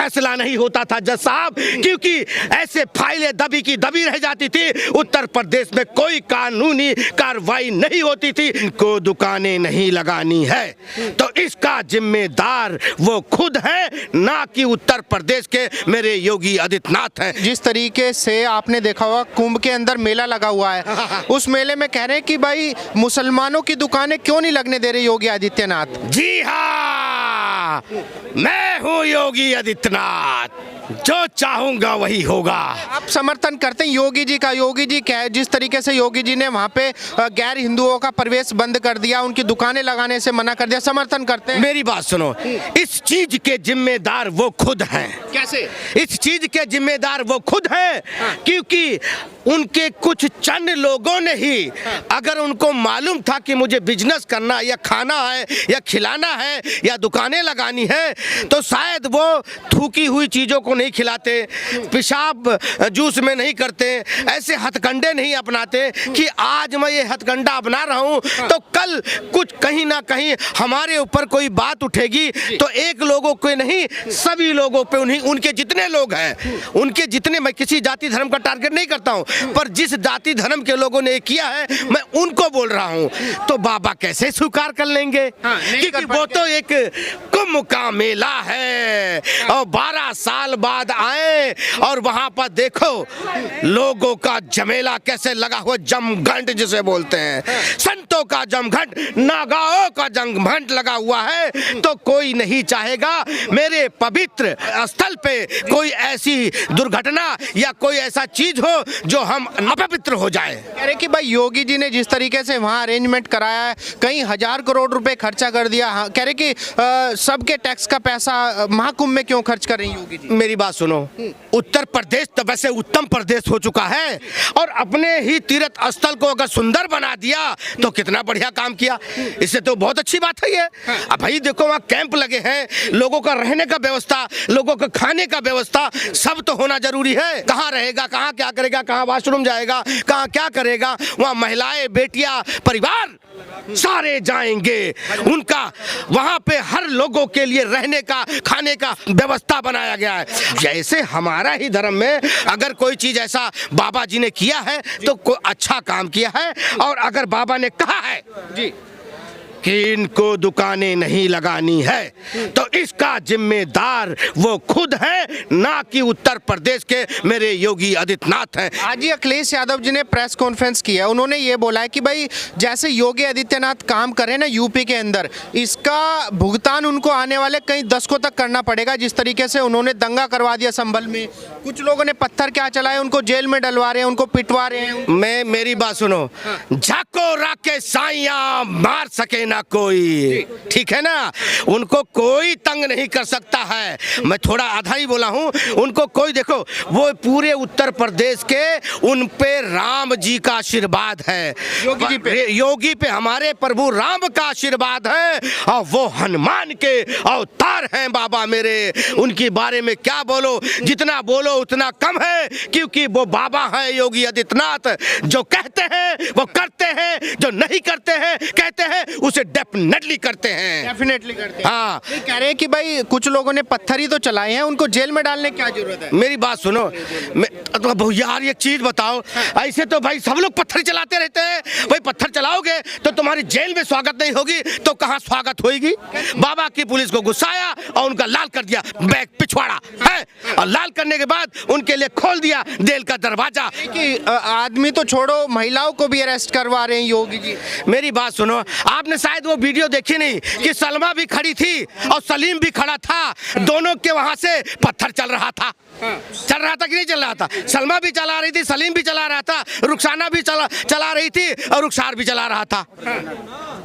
फैसला नहीं होता था जज साहब, क्योंकि ऐसे फाइलें दबी की दबी रह जाती थी। उत्तर प्रदेश में कोई कानूनी कार्रवाई नहीं होती थी। इनको दुकानें नहीं लगानी है तो इसका जिम्मेदार वो खुद है, ना कि उत्तर प्रदेश के मेरे योगी आदित्यनाथ हैं। जिस तरीके से आपने देखा होगा कुंभ के अंदर मेला लगा हुआ है, उस मेले में कह रहे हैं कि भाई मुसलमानों की दुकानें क्यों नहीं लगने दे रहे योगी आदित्यनाथ। जी हाँ, मैं हूँ योगी आदित्यनाथ, जो चाहूंगा वही होगा। आप समर्थन करते हैं योगी जी का? योगी जी जिस तरीके से योगी जी ने वहाँ पे गैर हिंदुओं का प्रवेश बंद कर दिया, उनकी दुकानें लगाने से मना कर दिया, समर्थन करते हैं? मेरी बात सुनो, इस चीज के जिम्मेदार वो खुद हैं। कैसे? इस चीज के जिम्मेदार वो खुद हैं, क्योंकि उनके कुछ चंद लोगों ने ही, अगर उनको मालूम था कि मुझे बिजनेस करना या खाना है या खिलाना है या दुकानें लगानी है, तो शायद वो थूकी हुई चीजों को नहीं खिलाते, पेशाब जूस में नहीं करते, ऐसे हथकंडे नहीं अपनाते कि आज मैं ये हथकंडा अपना रहा हूं तो कल कुछ कहीं ना कहीं हमारे ऊपर कोई बात उठेगी तो एक लोगों को नहीं, सभी लोगों पे, उनके जितने लोग हैं, उनके जितने, मैं किसी जाति धर्म का टारगेट नहीं करता हूं, पर जिस जाति धर्म के लोगों ने किया है मैं उनको बोल रहा हूं। तो बाबा कैसे स्वीकार कर लेंगे? क्योंकि वो तो एक कुंभ का मेला है और 12 साल बाद आए और वहां पर देखो लोगों का जमेला कैसे लगा हुआ, जमघंट जिसे बोलते हैं, संतों का जमघंट, नागाओं का जमघंट लगा हुआ है। तो कोई नहीं चाहेगा मेरे पवित्र स्थल पे कोई ऐसी दुर्घटना या कोई ऐसा चीज हो जो हम अपवित्र हो जाए। कह रहे कि भाई योगी जी ने जिस तरीके से वहाँ अरेंजमेंट कराया है, कई हजार करोड़ रुपए खर्चा कर दिया। हाँ, कह रहे कि सबके टैक्स का पैसा महाकुंभ में क्यों खर्च कर रहे हैं योगी जी? मेरी बात सुनो, उत्तर प्रदेश तो वैसे उत्तम प्रदेश हो चुका है और अपने ही तीर्थ स्थल को अगर सुंदर बना दिया तो कितना बढ़िया काम किया। इससे तो बहुत अच्छी बात है ये। अब भाई देखो वहाँ कैंप लगे हैं, लोगों का रहने का व्यवस्था, लोगों का खाने का व्यवस्था, सब तो होना जरूरी है। कहाँ रहेगा, कहाँ क्या करेगा, कहाँ वॉशरूम जाएगा, कहाँ क्या करेगा, वहाँ महिलाएं, बेटियां, परिवार सारे जाएंगे। उनका वहां पे हर लोगों के लिए रहने का, खाने का व्यवस्था बनाया गया है। जैसे हमारा ही धर्म में अगर कोई चीज ऐसा बाबा जी ने किया है तो कोई अच्छा काम किया है, और अगर बाबा ने कहा है जी कि इनको दुकानें नहीं लगानी है तो इसका जिम्मेदार वो खुद है, ना कि उत्तर प्रदेश के मेरे योगी आदित्यनाथ हैं। आज ही अखिलेश यादव जी ने प्रेस कॉन्फ्रेंस किया, उन्होंने ये बोला है कि भाई जैसे योगी आदित्यनाथ काम करे ना यूपी के अंदर, इसका भुगतान उनको आने वाले कई दशकों तक करना पड़ेगा। जिस तरीके से उन्होंने दंगा करवा दिया संभल में, कुछ लोगों ने पत्थर क्या चलाए, उनको जेल में डलवा रहे हैं, उनको पिटवा रहे हैं। मेरी बात सुनो, झाको राके साइया मार सके ना कोई, ठीक है ना, उनको कोई तंग नहीं कर सकता है। मैं थोड़ा आधा ही बोला हूं, उनको कोई, देखो वो पूरे उत्तर प्रदेश के उन पे राम जी का आशीर्वाद है, योगी पे हमारे प्रभु राम का आशीर्वाद है, और वो हनुमान के अवतार हैं बाबा मेरे। उनके बारे में क्या बोलो, जितना बोलो उतना कम है, क्योंकि वो बाबा है योगी आदित्यनाथ। जो कहते हैं वो करते हैं, जो नहीं करते हैं कहते हैं उसे डेफिनेटली करते हैं, डेफिनेटली करते हैं। हाँ, कह रहे हैं कि भाई कुछ लोगों ने पत्थर ही तो चलाए हैं, उनको जेल में डालने की क्या जरूरत है? मेरी बात सुनो, तो यार एक चीज बताओ, ऐसे तो भाई सब लोग पत्थर चलाते रहते हैं, भाई पत्थर चलाओगे तो तुम्हारी जेल में स्वागत नहीं होगी तो कहाँ स्वागत होगी? बाबा की पुलिस को गुस्साया और उनका लाल कर दिया, बैग पिछवाड़ा है, और लाल करने के बाद उनके लिए खोल दिया जेल का दरवाजा। कि आदमी तो छोड़ो, महिलाओं को भी अरेस्ट करवा रहे हैं योगी जी। मेरी बात सुनो, आपने शायद वो वीडियो देखी नहीं कि सलमा भी खड़ी थी और सलीम भी खड़ा था, दोनों के वहां से पत्थर चल रहा था। चल रहा था कि नहीं चल रहा था? सलमा भी चला रही थी, सलीम भी चला रहा था, रुखसाना भी चला रही थी और रुखसार भी चला रहा था,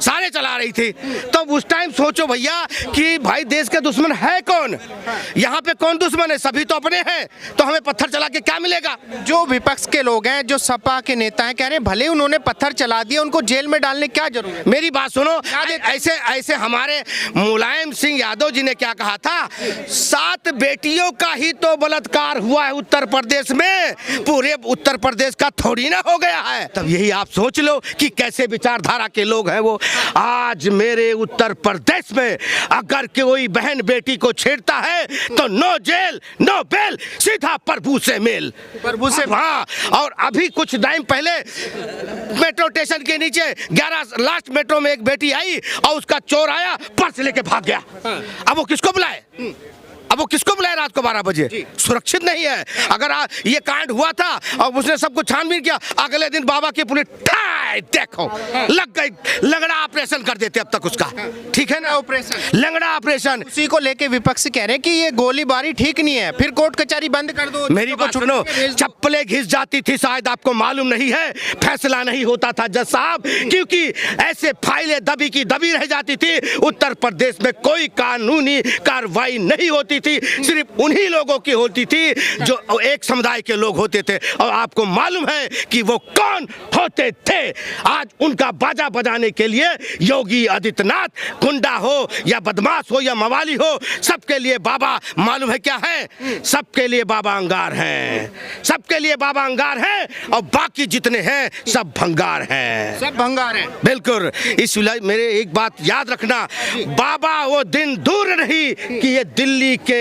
सारे चला रही थी। तो उस टाइम सोचो भैया कि भाई देश के दुश्मन है कौन? यहाँ पे कौन दुश्मन है? सभी तो अपने हैं, तो हमें पत्थर चला के क्या मिलेगा? जो विपक्ष के लोग हैं, जो सपा के नेता हैं, कह रहे हैं भले उन्होंने पत्थर चला दिया, उनको जेल में डालने क्या जरूरत है? मेरी बात सुनो, ऐसे ऐसे हमारे मुलायम सिंह यादव जी ने क्या कहा था, 7 बेटियों का ही तो बलात्कार हुआ है उत्तर प्रदेश में, पूरे उत्तर प्रदेश का थोड़ी ना हो गया है। तब यही आप सोच लो कि कैसे विचारधारा के लोग हैं वो। आज मेरे उत्तर प्रदेश में अगर कोई बहन बेटी को छेड़ता है तो नो जेल नो बेल, सीधा प्रभु से मेल। प्रभु से हाँ, और अभी कुछ टाइम पहले मेट्रो स्टेशन के नीचे 11 लास्ट मेट्रो में एक बेटी आई और उसका चोर आया, पर्स लेके भाग गया। अब वो किसको बुलाए? अब वो किसको बुलाए रात को 12 बजे? सुरक्षित नहीं है। अगर ये कांड हुआ था और उसने सब कुछ छानबीन किया, अगले दिन बाबा की पुलिस देखो लग गई, लंगड़ा ऑपरेशन कर देते अब तक उसका। ठीक है ना, ऑपरेशन, लंगड़ा ऑपरेशन। उसी को लेके विपक्षी कह रहे हैं कि ये गोलीबारी ठीक नहीं है, फिर कोर्ट कचहरी बंद कर दो। मेरी बात सुनो, चप्पलें घिस जाती थी, शायद आपको मालूम नहीं है, फैसला नहीं होता था जज साहब, क्योंकि ऐसे फाइलें दबी की दबी रह जाती थी। उत्तर प्रदेश में कोई कानूनी कार्रवाई नहीं होती थी, सिर्फ उन्हीं लोगों की होती थी जो एक समुदाय के लोग होते थे। और आपको मालूम है कि वो कौन होते थे? आज उनका बाजा बजाने के लिए योगी आदित्यनाथ, गुंडा हो या बदमाश हो या मवाली हो, सबके लिए बाबा मालूम है क्या है? सबके लिए बाबा अंगार हैं, सबके लिए बाबा अंगार हैं, और बाकी जितने हैं सब भंगार हैं, सब भंगार हैं। बिल्कुल। इसलिए मेरे एक बात याद रखना, बाबा वो दिन दूर नहीं कि ये दिल्ली के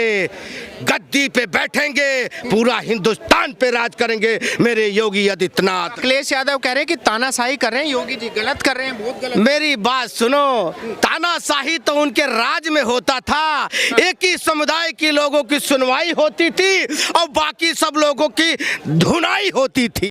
गद्दी पे बैठेंगे, पूरा हिंदुस्तान पे राज करेंगे मेरे योगी आदित्यनाथ। अखिलेश यादव कह रहे हैं कि तानाशाही कर रहे हैं योगी जी, गलत कर रहे हैं, बहुत गलत। मेरी बात सुनो, तानाशाही तो उनके राज में होता था, एक ही समुदाय के लोगों की सुनवाई होती थी और बाकी सब लोगों की धुनाई होती थी।